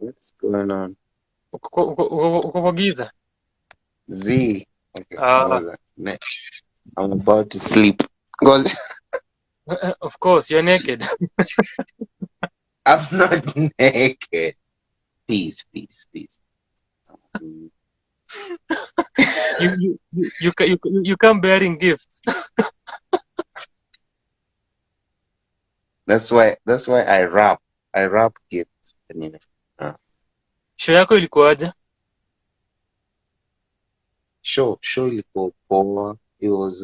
What's going on? Uko kwa giza? Z. Okay, Ah, Ngoja. I'm about to sleep. Ngoja. of course, you're naked. I'm not naked. Peace, peace, peace. Mm. You come bearing gifts. That's why I rap. I rap gifts. Anyway. Uh, Show yako ilikuwaje? show ilikuwa poa. It was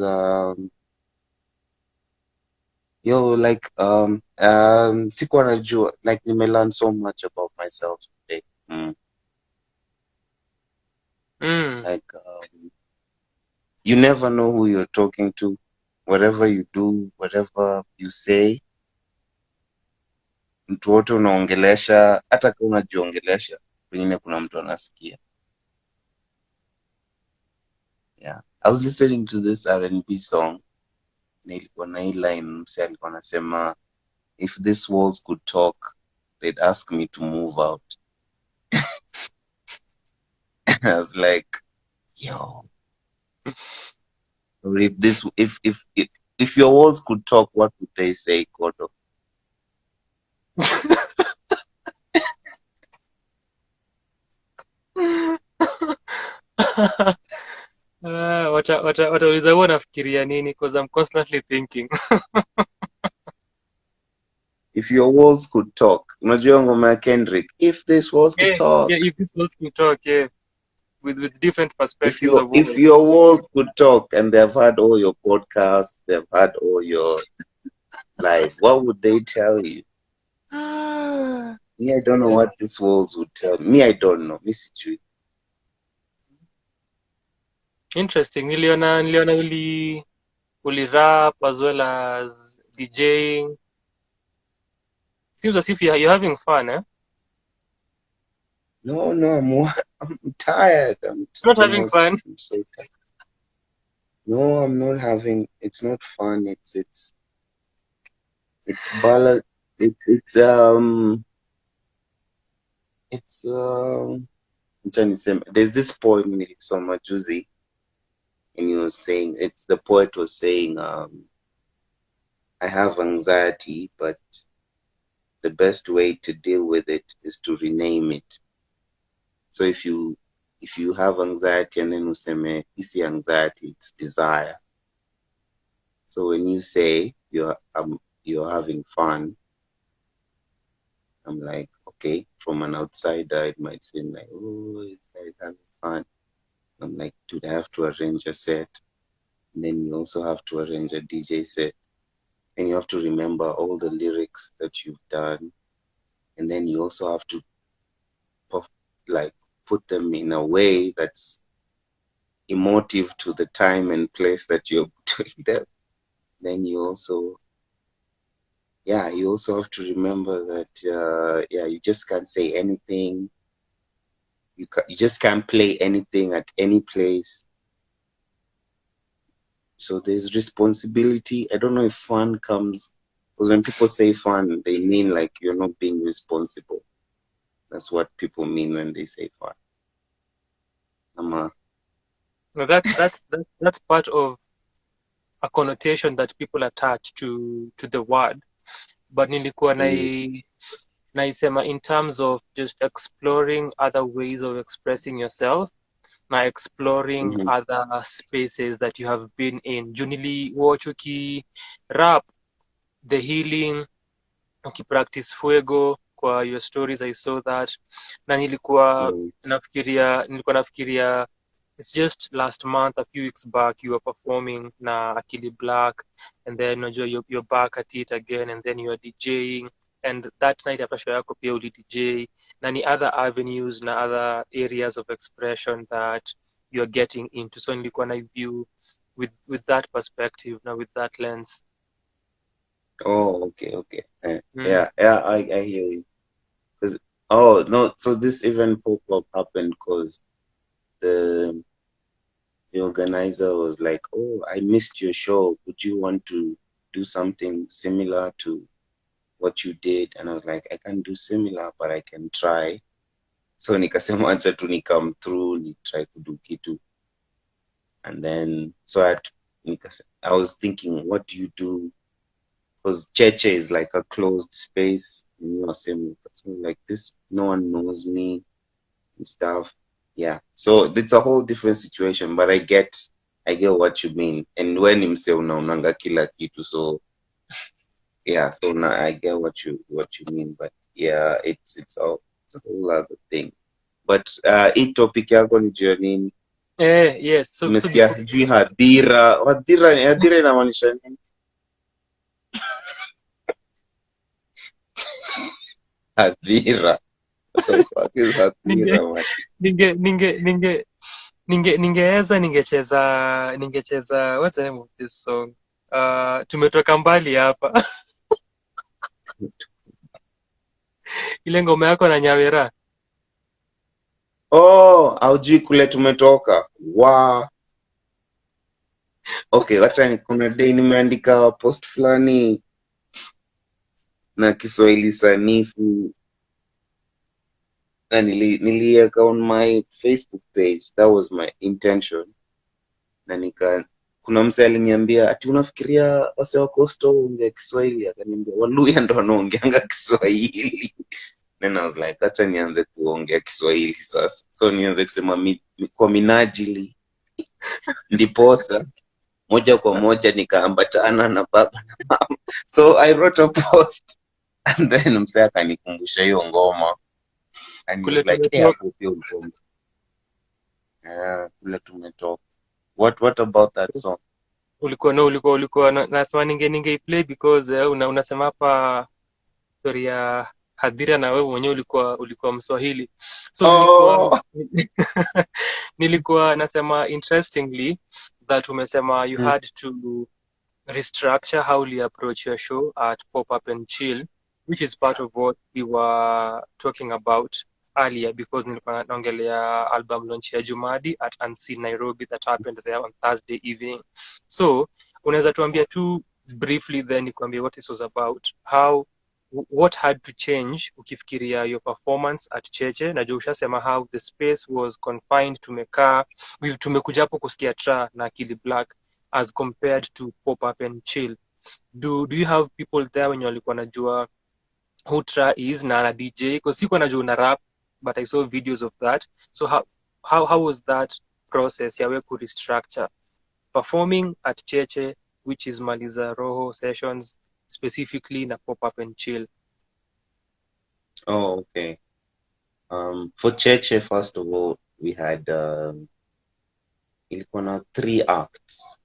sikuwa najua like nimelearn so much about myself today. Mm. Like you never know who you're talking to. Whatever you do, whatever you say, mtu wote unaongelesha, hata kama unajiongelesha, pengine kuna mtu anasikia. Yeah. I was listening to this R&B song, na ilikuwa na hii line, mse alikuwa anasema, if these walls could talk, they'd ask me to move out. I was like, yo, or if your walls could talk, what would they say, Kodo? Watauliza huwa nafikiria nini, because I'm constantly thinking. If your walls could talk, unajua ngoma ya Kendrick, if these walls could Yeah, yeah, talk. if this was to talk, yeah, with different If perspectives your of if women. your walls could talk and they've had all your podcasts, they've had all your live, what would they tell you? Me, I don't know Yeah. what these walls would tell me. I don't know. Me sijui. Interesting. Niliona uli rap as well as DJing. Seems as if you're having fun, eh? No, I'm tired. Not having fun. I'm so tired. No, I'm not having. It's not fun. It's ballad. It's I'm trying to say. There's this poem in Soma Juzi, and he was saying the poet was saying I have anxiety, but the best way to deal with it is to rename it. So if you have anxiety and then useme isi anxiety, it's desire. So when you say you're having fun, I'm like, okay, from an outsider it might seem like, oh, this guy's having fun. I'm like, dude, I have to arrange a set. And then you also have to arrange a DJ set. And you have to remember all the lyrics that you've done. And then you also have to like put them in a way that's emotive to the time and place that you're doing them. Then you also have to remember that you just can't say anything. You just can't play anything at any place. So there's responsibility. I don't know if fun comes, because when people say fun, they mean like you're not being responsible. That's what people mean when they say fun. No, that's part of a connotation that people attach to the word. But nilikuwa Mm, naisema in terms of just exploring other ways of expressing yourself, na exploring mhm. other spaces that you have been in. Juu niliwatch rap the healing, ukipractice fuego kwa your stories, I saw that. Na Mm. nilikuwa nafikiria it's just last month, a few weeks back, you were performing na Akili Black, and then unajua you're back at it again, and then you are DJing, and that night after show yako pia uli DJ, na ni other avenues na other areas of expression that you're getting into. So nilikuwa na view with that perspective, na with that lens. Oh, okay. Mm. Yeah, I hear you. 'Cause- oh no, so this event pop-up happened because the the organizer was like, "Oh, I missed your show. Would you want to do something similar to what you did?" And I was like, "I can't do similar, but I can try." So nikasema acha tu ni come through ni try kudu kitu, and then so I was thinking, what do you do? Because Cheche is like a closed space, you know, same like this, no one knows me and stuff. Yeah, so it's a whole different situation, but I get what you mean. And when himself unaonanga kila kitu, so yeah, so now I get what you mean, but yeah, it's a whole other thing. But hii topic yako ni juu ya nini? Yes, so Nimesikia because sijui hadhira. Hadhira inamaanisha nini? Hadhira. What the fuck is ninge hadhira, man? ninge ninge ninge ningecheza what's the name of this song? Tumetoka mbali hapa. Ile ngoma yako na Nyawera. Oh, haujui kule tumetoka. Wa. Okay, kuna day nimeandika post fulani na Kiswahili sanifu na niliweka on my Facebook page. That was my intention. Na kuna mse aliniambia ati unafikiria wase wa Coastal ongea Kiswahili? Akaniambia Waluya ndo wanaongeanga Kiswahili. Then I was like, acha nianze kuongea Kiswahili sasa. So nianze kusema kwa minajili, ndiposa moja kwa moja nikaambatana na baba na mama. So I wrote a post and then mse akanikumbusha hiyo ngoma and he Kule was like, hey, tumetoka. hapo pia ulikuwa kule tumetoka. What about that song? Ulikuwa nasema ninge play because unasema hapa story ya hadhira na wewe mwenyewe ulikuwa Mswahili. So Oh, nilikuwa nasema interestingly that umesema you mm, had to restructure how you approach your show at Pop Up and Chill, which is part of what we were talking about earlier because nilikuwa naongelea album launch ya Jumadi at Unseen Nairobi that happened there on Thursday evening. So unaweza tuambia tu briefly then nikuambie what this was about, what had to change ukifikiria your performance at Cheche. Najua ushasema how the space was confined, tumekuja hapo kusikia Tra na Akili Black as compared to Pop Up and Chill. Do you have people there wenye walikuwa najua who Tra is na ana DJ? Because sikuwa najua una rap, but I saw videos of that. So how was that process ya we ku restructure performing at Cheche, which is Maliza Roho sessions specifically na Pop Up and Chill? oh, okay. For Cheche, first of all, we had ilikuwa na 3 acts.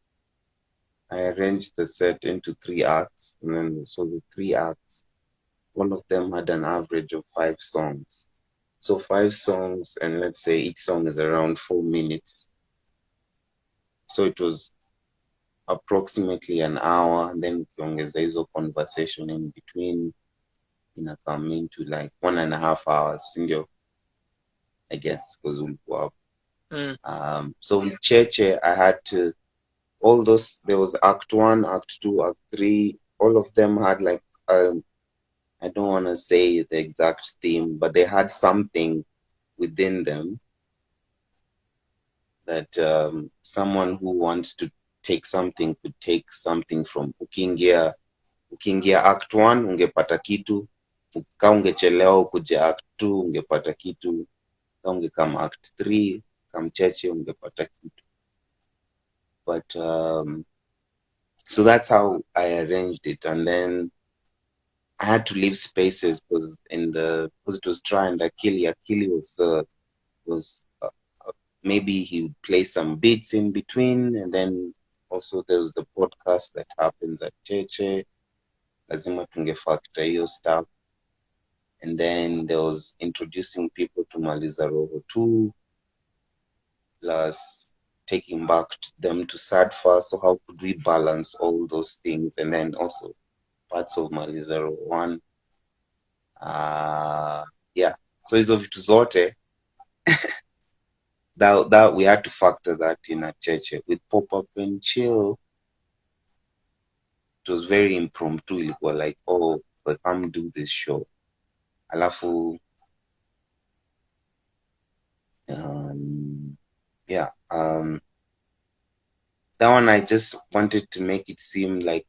I arranged the set into 3 acts, and then so the 3 acts, all of them had an average of 5 songs. So 5 songs, and let's say each song is around 4 minutes. So it was approximately an hour, and then ukiongeza hizo conversation in between, come into like 1.5 hours, sindio? I guess, because ulikuwa hapo. So with Cheche, I had to all those. There was Act 1, Act 2, Act 3. All of them had like I don't want to say the exact theme, but they had something within them that someone who wants to take something could take something from. Ukiingia Act 1 ungepata kitu, ka ungechelewa ukuje Act 2 ungepata kitu, ka ungekama Act 3 kamcheche ungepata kitu. But so that's how I arranged it, and then I had to leave spaces because it was Try and Akili. Akili was maybe he would play some beats in between, and then also there was the podcast that happens at Cheche. Lazima tungefactor hiyo stuff, and then there was introducing people to Maliza Roho too, plus taking back them to Sadfa. So how could we balance all those things, and then also parts of Maliza Roho 1. Yeah, so hizo vitu zote that we had to factor that in a Cheche. With Pop Up and Chill, it was very impromptu. Ilikuwa like, oh, but come do this show. Alafu yeah, that one I just wanted to make it seem like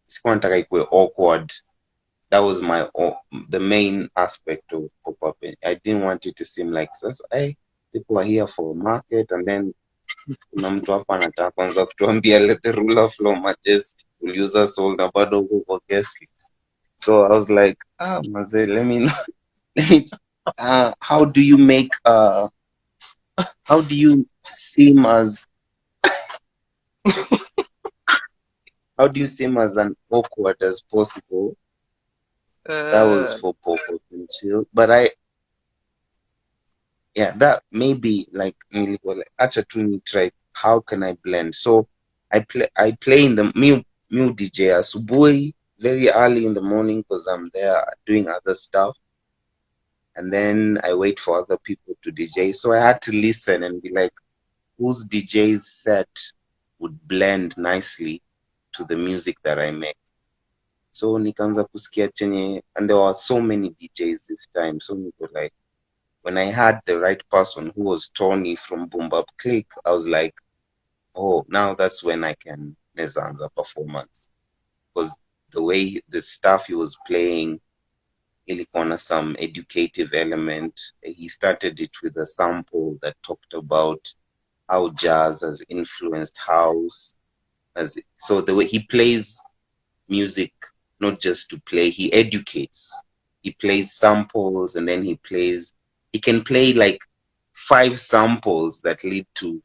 sikuwa nataka ikuwe awkward. That was the main aspect of pop-up. I didn't want it to seem like hey, people are here for a market and then kuna mtu hapa anataka kwanza kutuambia let the ruler flow majesty uliuza soul na bado huko kwa guest list. So I was like, mazee, let me know. Let me, how do you make how do you seem as how do you seem as an awkward as possible? That was Uh, for Popo and Chill. But yeah, that maybe like nilikuwa like acha tu ni try how can I blend. So I play in the mu DJ asubuhi very early in the morning because I'm there doing other stuff, and then I wait for other people to DJ. So I had to listen and be like, whose DJ's set would blend nicely to the music that I make. So nikaanza kusikia chenye, and there were so many DJs this time. So niko like, when I had the right person who was Tony from Boom Bap Click, I was like, oh, now that's when I can Nezanza performance. Because the way the stuff he was playing, ilikuwa na some educative element. He started it with a sample that talked about how jazz has influenced house. So the way he plays music, not just to play, he educates. He plays samples and then he can play like 5 samples that lead to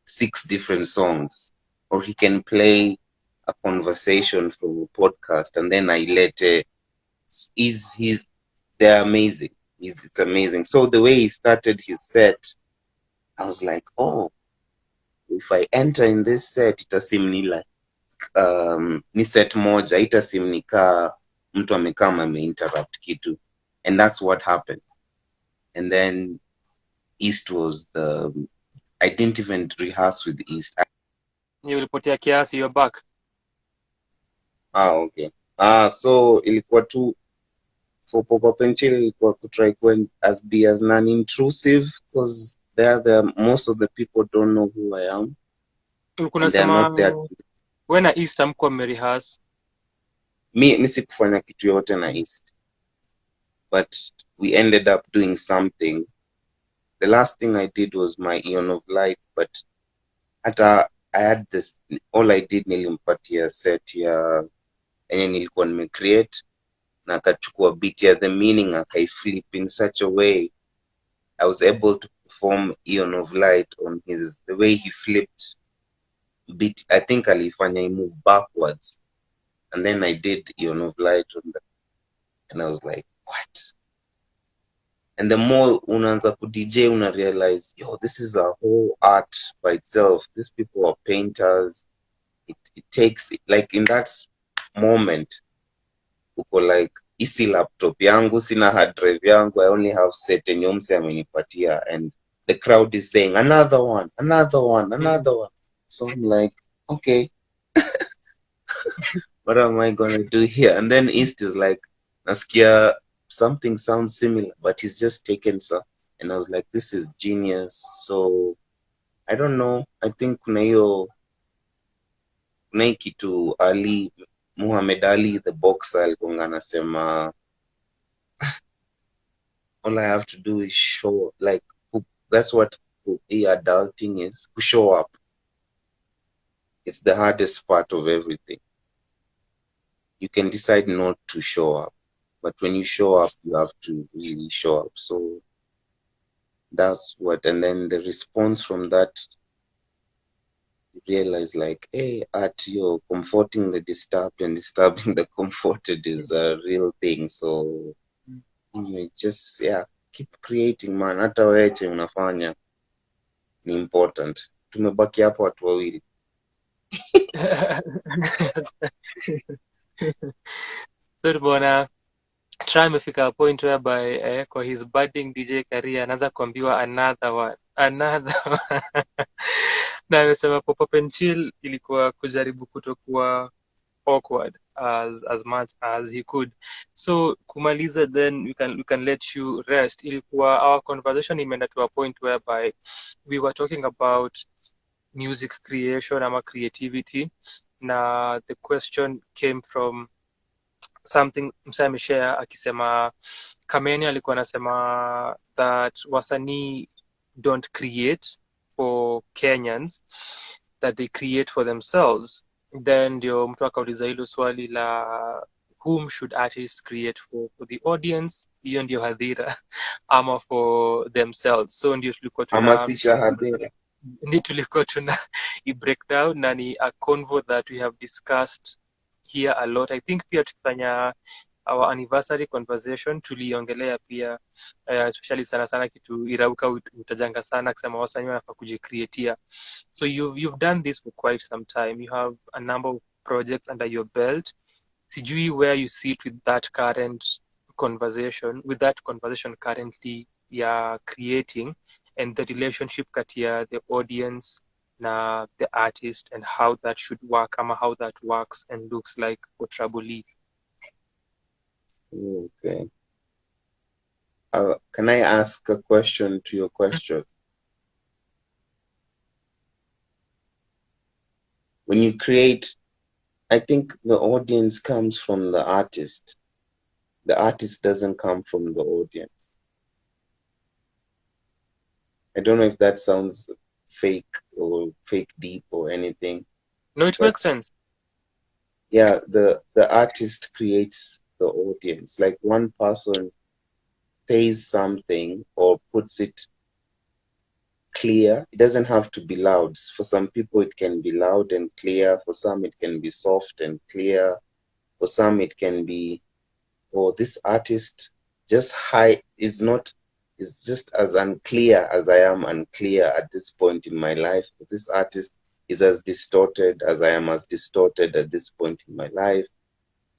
6 different songs. Or he can play a conversation from a podcast and then I let they're amazing. It's amazing. So the way he started his set, I was like, oh, if I enter in this set, itasim ni like ni set moja, itasim ni kaa mtu amekaa ameinterrupt kitu, and that's what happened. And then East was I didn't even rehearse with East. ulipotea kiasi, you're back. Okay. So ilikuwa tu for pop-up and chill, ilikuwa kutry be as non-intrusive because most of the people don't know who I am Ulikuwa and they're unasema not there. wewe na East hamkuwa mmerehearse? Mi sikufanya kitu yote na East, but we ended up doing something. The last thing I did was my Eon of Light, but hata I had this, all I did nilimpatia set ya enye nilikuwa nimecreate na akachukua beat ya the meaning akaiflip in such a way I was able to perform Eon of Light on the way he flipped beat. I think alifanya I move backwards and then I did Eon of Light on that, and I was like, what? And the more unaanza ku DJ una realize, yo, this is a whole art by itself. These people are painters. It takes like in that moment uko like isi laptop yangu sina hard drive yangu, I only have set enye mse amenipatia and the crowd is saying another one, another one, another one. So I'm like, okay, what am I gonna do here? And then East is like, nasikia something sounds similar, but he's just taken some. And I was like, this is genius. So I don't know. I think kuna hii kitu Ali Muhammad Ali the boxer alikuwa anasema all I have to do is show like that's what adulting is, to show up. It's the hardest part of everything. You can decide not to show up, but when you show up you have to really show up. So that's what, and then the response from that, you realize like, hey, art, you're comforting the disturbed and disturbing the comforted is a real thing. So anyway, just keep creating man, hata wewe chenye unafanya ni important. Tumebaki hapo watu wawili. So tumeona Try amefika a point whereby kwa his budding DJ career anaanza kuambiwa another one, another one. Na amesema pop up and chill ilikuwa kujaribu kutokuwa awkward. as much as he could. So kumaliza, then we can let you rest. Ilikuwa our conversation imeenda to a point whereby we were talking about music creation ama creativity, na the question came from something msa ameshare akisema Kameni alikuwa anasema that wasanii don't create for Kenyans, that they create for themselves. Then ndio mtu akauliza hilo swali la whom should artists create for the audience, hiyo ndio hadhira ama for themselves. So ndio Hamasisha hadhira. tulikuwa tuna i breakdown, na ni a convo that we have discussed here a lot. I think pia tukifanya our anniversary conversation tuliongelea pia especially sana sana kitu irauka utajanga sana kusema wasanii wanafaa kujicreatia. So you've done this for quite some time, you have a number of projects under your belt. Sijui where you sit with that conversation currently ya creating, and the relationship kati ya the audience na the artist, and how that should work ama how that works and looks like for Trabolee. Okay. Can I ask a question to your question? When you create, I think the audience comes from the artist. The artist doesn't come from the audience. I don't know if that sounds fake or fake deep or anything. No, it makes sense. Yeah, the artist creates the audience. Like one person says something or puts it clear. It doesn't have to be loud. For some people, it can be loud and clear. For some, it can be soft and clear. For some, it can be, oh, this artist just is just as unclear as I am unclear at this point in my life. This artist is as distorted as I am as distorted at this point in my life.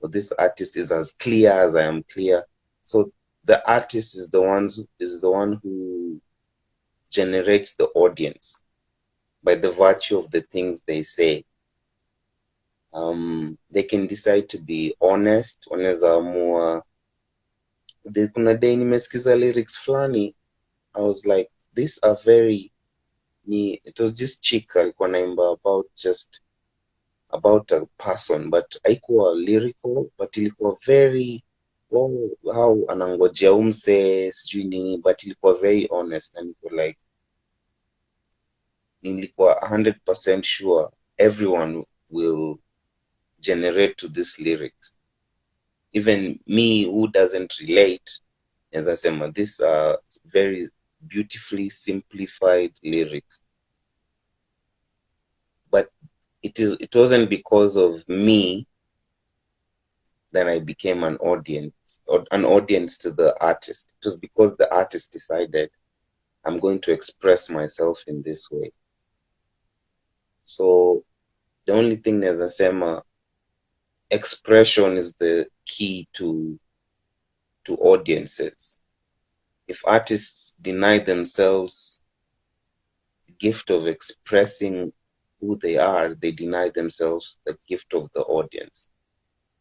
Or this artist is as clear as I am clear. So the artist is the one who generates the audience by the virtue of the things they say. They can decide to be honest, wanaweza amua. Kuna day nimesikiza lyrics flani, I was like, these are very, it was just chick alikuwa naimba about a person, but haikuwa lyrical, but ilikuwa very, how anangojea umse sijui nini, but ilikuwa very honest, and nilikuwa 100% sure everyone will generate to this lyrics. Even me who doesn't relate, as I said, these are very beautifully simplified lyrics. But it wasn't because of me that I became an audience to the artist. It was because the artist decided, I'm going to express myself in this way. So the only thing, as I said, expression is the key to audiences. If artists deny themselves the gift of expressing who they are, they deny themselves the gift of the audience.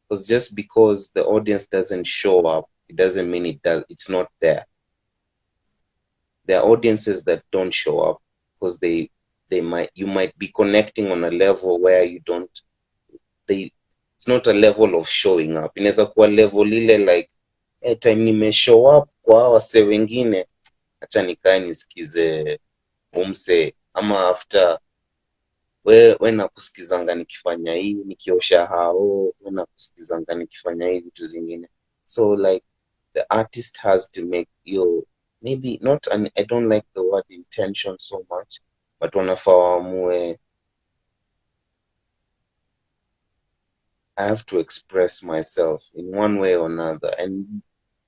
Because just because the audience doesn't show up, it doesn't mean it's not there. There are audiences that don't show up because you might be connecting on a level where it's not a level of showing up. Inaweza kuwa level ile like time nime show up kwa wase wengine, acha nikae nisikize umse, ama after we nakusikizanga nikifanya hii nikiosha hao, we nakusikizanga nikifanya hii vitu zingine. So like the artist has to make maybe not I don't like the word intention so much, but wanafaa waamue, I have to express myself in one way or another, and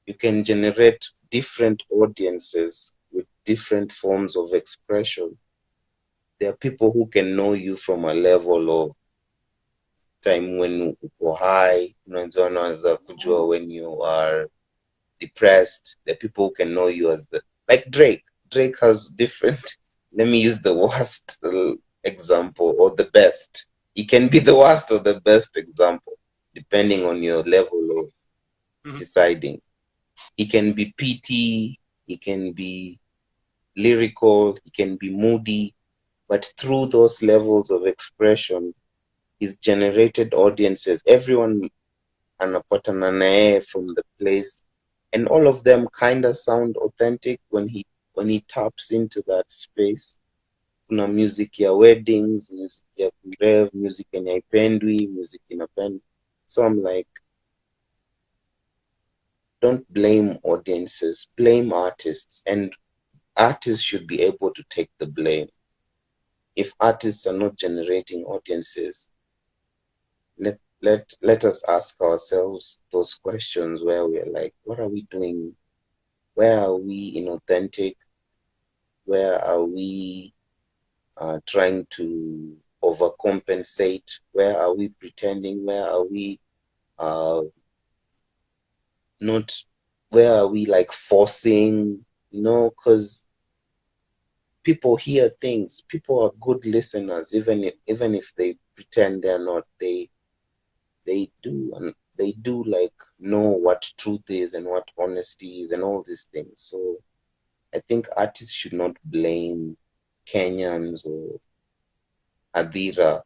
you can generate different audiences with different forms of expression. There are people who can know you from a level of time when uko high, unaweza kujua when you are depressed. There are people who can know you as like Drake. Drake has different, let me use the worst example or the best. He can be the worst or the best example. depending on your level of Mhm. deciding. He can be pithy, he can be lyrical, he can be moody, but through those levels of expression, he's generated audiences. Everyone anapatana na yeye from the place, and all of them kind of sound authentic when he taps into that space. Kuna music ya weddings, music ya kurev, music yenye haipendwi, music inapendwa. So I'm like, don't blame audiences, blame artists, and artists should be able to take the blame. If artists are not generating audiences, let us ask ourselves those questions where we're like, what are we doing? Where are we inauthentic? Where are we trying to overcompensate? Where are we pretending? Where are we uh, not? Where are we like forcing? Because people hear things. People are good listeners, even if they pretend they're not. They do like know what truth is and what honesty is and all these things. So I think artists should not blame Kenyans or hadhira.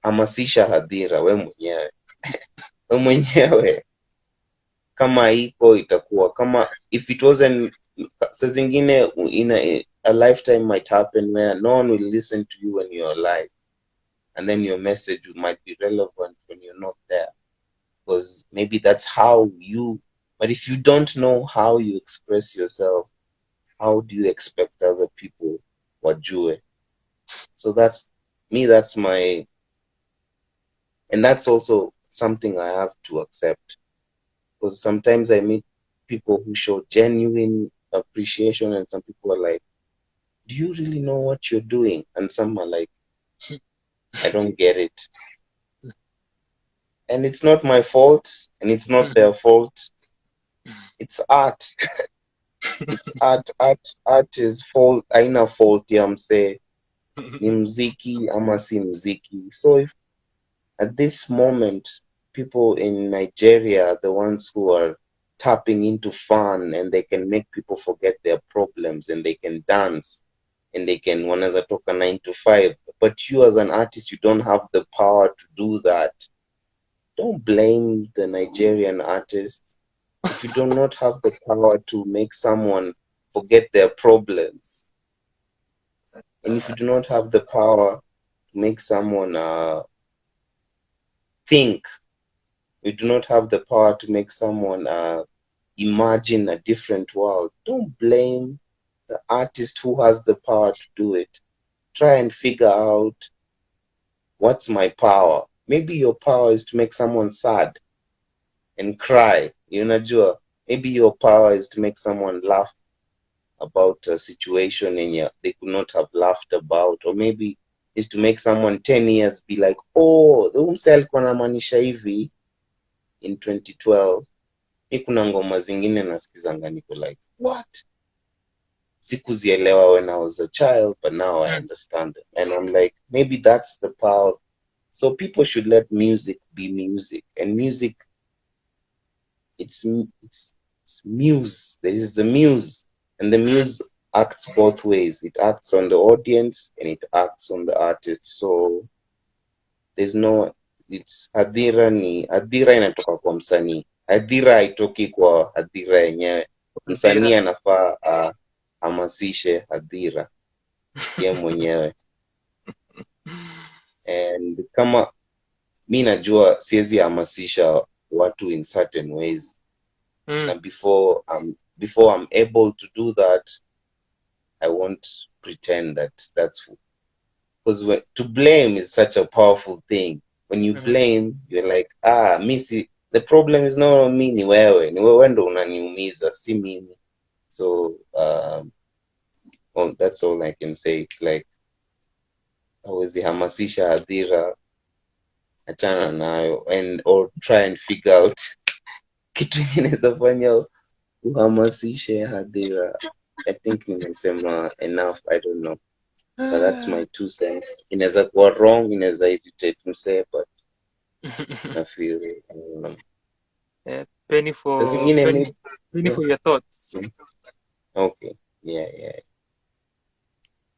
Hamasisha hadhira we mwenyewe kama iko itakuwa kama, if it wasn't, saa zingine a lifetime might happen where no one will listen to you when you're alive, and then your message might be relevant when you're not there, because maybe that's how you. But if you don't know how you express yourself, how do you expect other people wajue? So that's me. That's my, and that's also something I have to accept, because sometimes I meet people who show genuine appreciation, and some people are like, "Do you really know what you're doing?" And some are like, "I don't get it." And it's not my fault, and it's not their fault. It's art. It's art. Art is fault. Aina fault ya msee. Ni mziki ama si mziki. So if at this moment, people in Nigeria are the ones who are tapping into fun, and they can make people forget their problems, and they can dance, and they can wanaweza toka 9 to 5. But you as an artist, you don't have the power to do that. Don't blame the Nigerian artist. If you do not have the power to make someone forget their problems, and if you do not have the power to make someone think, you do not have the power to make someone imagine a different world, don't blame the artist who has the power to do it. Try and figure out, what's my power? Maybe your power is to make someone sad and cry. Unajua, maybe your power is to make someone laugh about a situation and they could not have laughed about, or maybe is to make someone 10 years be like, oh, the umse alikuwa anamaanisha hivi in 2012. Mi kuna ngoma zingine nasikizanga niko like, what? Sikuzielewa when I was a child, but now I understand them. And I'm like, maybe that's the power. So people should let music be music. And music, it's muse. There is the muse. And the muse acts both ways. It acts on the audience and it acts on the artist. So there's no, it's hadhira inatoka kwa msanii. Hadhira haitoki kwa hadhira yenyewe. Msanii anafaa ahamasishe hadhira ye mwenyewe. And kama mi najua siwezi hamasisha watu in certain ways, na before I'm able to do that, I won't pretend that's because to blame is such a powerful thing. When you blame, you're like, the problem is not on me, ni wewe ndo unaniumiza, si mimi. So that's all I can say. It's like, hawezi hamasisha hadhira, achana nayo, or try and figure out kitu inaweza fanya uhamasishe hadhira. I think nimesema enough, I don't know, but that's my 2 cents. Inaweza kuwa wrong, inaweza irritate msee, but I feel Penny does it for mean I penny, made penny yeah. for your thoughts. Okay. Yeah.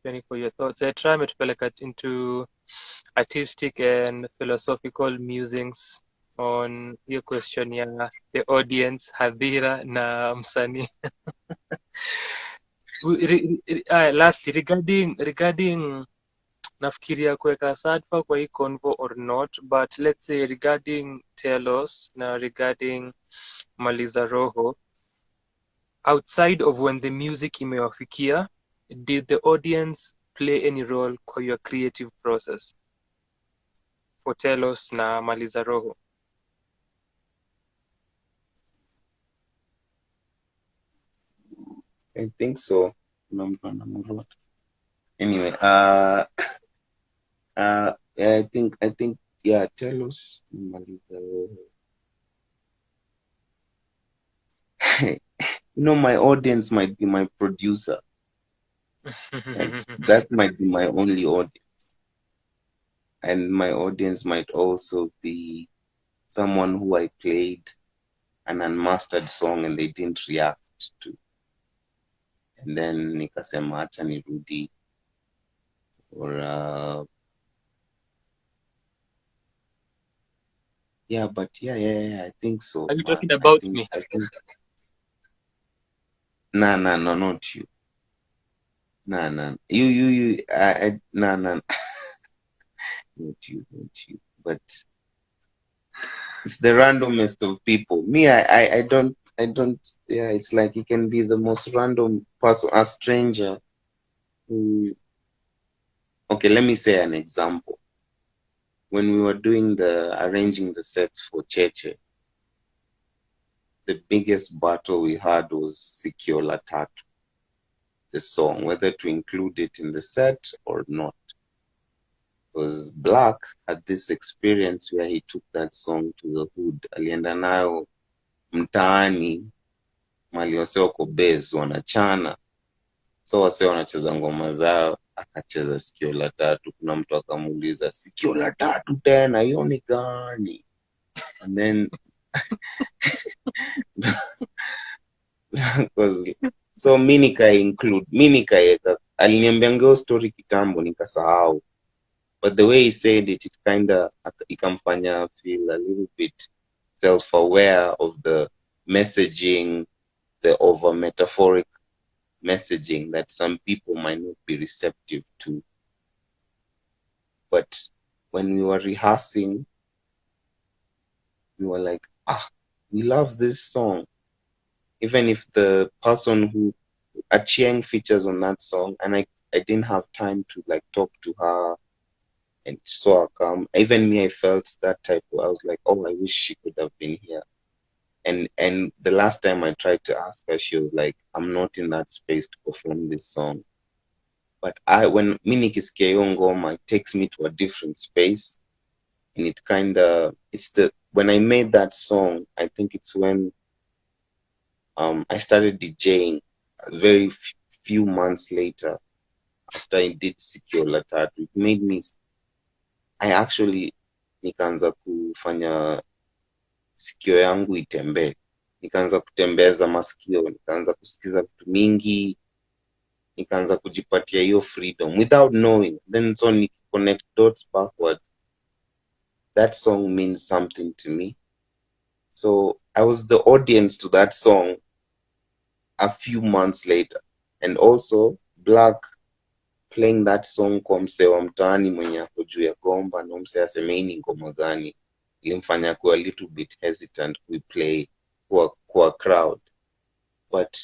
Penny for your thoughts. I try ametupeleka into artistic and philosophical musings on hiyo question ya the audience, hadhira na msanii. Lastly, regarding nafikiria kuweka sadfa kwa hii convo or not, but let's say regarding telos na regarding maliza roho, outside of when the music imewafikia, did the audience play any role kwa your creative process for telos na maliza roho? I think so. Anyway, yeah, I think yeah, tell us. My audience might be my producer, and that might be my only audience. And my audience might also be someone who I played an unmastered song and they didn't react to. And then nikasema acha nirudi or yeah, but yeah, I think so, Are you man. talking I about think me? I think nah, no, not you. Nah. You nah, not you. But it's the randomest of people. Me, I don't. Yeah, it's like it can be the most random person, a stranger who. Okay, let me say an example. When we were doing the arranging the sets for Cheche, the biggest battle we had was Sikio La Tatu, the song, whether to include it in the set or not. Because Black had this experience where he took that song to the hood. Alienda nayo mtaani mali wase wako base wanachana, so wase wanacheza ngoma zao, akacheza Sikio La Tatu. Kuna mtu akamuuliza Sikio La Tatu tena hiyo ni gani? And then so mi nikaeka, aliniambia ngeo story kitambo nikasahau, but the way he said it kinda ikamfanya feel a little bit self-aware of the messaging, the over metaphoric messaging that some people might not be receptive to. But when we were rehearsing, we were like, we love this song. Even if the person who Achieng features on that song, and I didn't have time to like talk to her and saw her come. Even me, I felt that type of, I was like, oh, I wish she could have been here. And the last time I tried to ask her, she was like, I'm not in that space to perform this song. But when mi nikisikia hiyo ngoma, it takes me to a different space, and it it's when I made that song, I think it's when I started DJing a very few months later after I did Sikio La Tatu. It made me, I actually nikaanza kufanya sikio yangu itembee, nikaanza kutembeza masikio, nikaanza kusikiza vitu mingi, nikaanza kujipatia hiyo freedom without knowing. Then so connect dots backward, that song means something to me. So I was the audience to that song a few months later. And also Black playing that song kwa msee wa mtaani mwenye ako juu ya gomba na msee aseme hii ni ngoma gani, ilimfanya kuwa a little bit hesitant kuiplay kwa crowd. But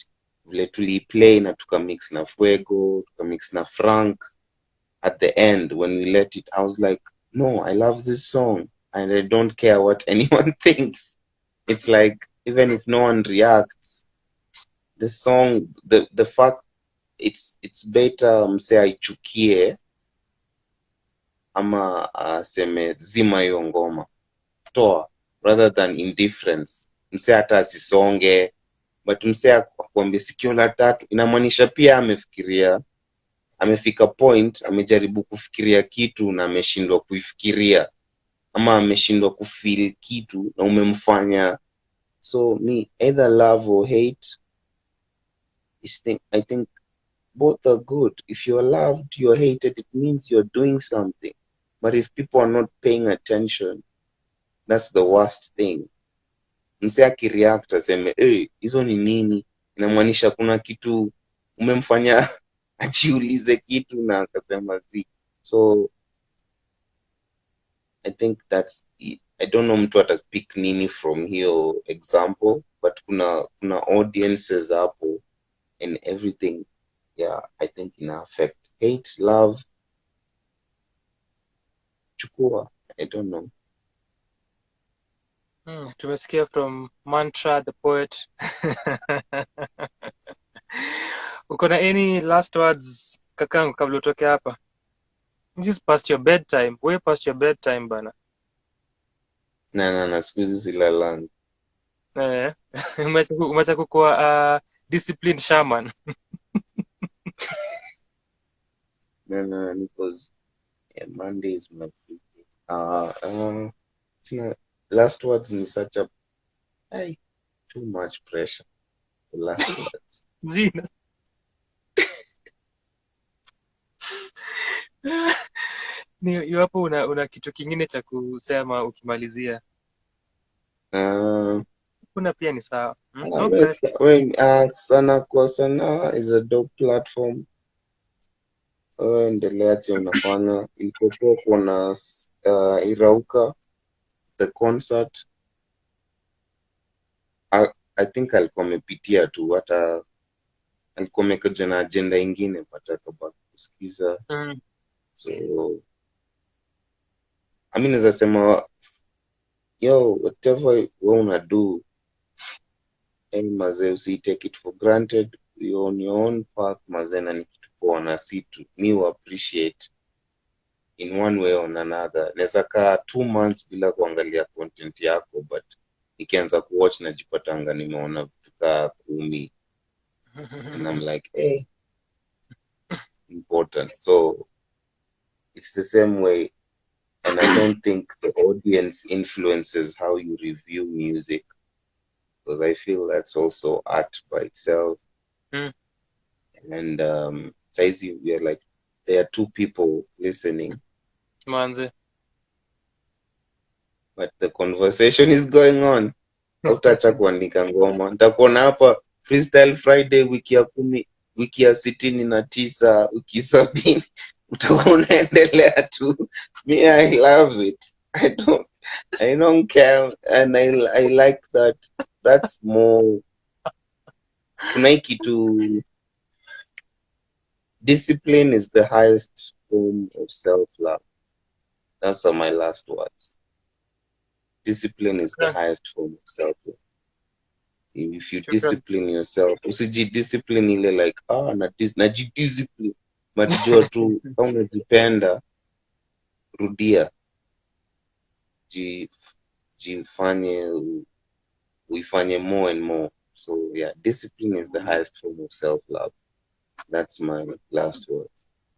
vile tuliiplay na tukamix na Fuego, tukamix na Frank, at the end when we let it, I was like, no, I love this song and I don't care what anyone thinks. It's like, even if no one reacts, the song, the fact, it's better msee aichukie ama aseme zima hiyo ngoma, toa, rather than indifference. Msee hata asisonge, but msee akwambia Sikio La Tatu, inamaanisha pia amefikiria, amefika point, amejaribu kufikiria kitu na ameshindwa kuifikiria. ama ameshindwa kufeel kitu na umemfanya. So me either love or hate I think both are good. If you're loved, you're hated, it means you're doing something. But if people are not paying attention, that's the worst thing. Mse akireact aseme hey, hizo ni nini, inamaanisha kuna kitu umemfanya ajiulize kitu na akasema zi. So I think that's it. I don't know mtu atapick nini from hiyo example, but kuna audiences hapo and everything. Yeah, I think ina affect hate, love, chukua. I don't know. Tumesikia from Mantra the poet. Uko na any last words kakangu kabla utoke hapa? This is past your bedtime, way past your bedtime bana. Na siku hizi silalangi. Umeacha kukuwa disciplined shaman. Because yeah, Monday is my free day. Sina last words ni such a too much pressure for last words. Zina. Ni iwapo una kitu kingine cha kusema ukimalizia. Kuna pia ni sawa. No pressure. Sanaa is a dope platform. Endelea che unafanya. Ilikokuwa kuna Irauka the concert. I think alikuwa amepitia tu, hata alikuwa amekuja na agenda ingine but akabaki kusikiza. So I mean, naweza sema yo, whatever we una do, yani mazee, usi take it for granted. You're on your own path mazee, na ni kitu poa, na si tu mi appreciate in one way or another. Naweza kaa 2 months bila kuangalia content yako, but nikianza kuwatch najipatanga nimeona vitu kaa 10 and I'm like hey, important. So it's the same way, and I don't think the audience influences how you review music, because I feel that's also art by itself. And saizi we are like, there are 2 people listening, Manze. but the conversation is going on. Hautaacha kuandika ngoma, nitakuona hapa freestyle Friday wiki ya 10, wiki ya 69, wiki 70 utakuwa unaendelea tu. Me, I love it. I don't care, and I like that. That's more. Kuna hii kitu, discipline is the highest form of self-love. Those are my last words. Discipline is the highest form of self-love. If you discipline yourself, usijidiscipline ile like najidiscipline, but jua tu kama unajipenda, rudia, jifanye, uifanye more and more. So yeah, discipline is the highest form of self-love. That's my last words.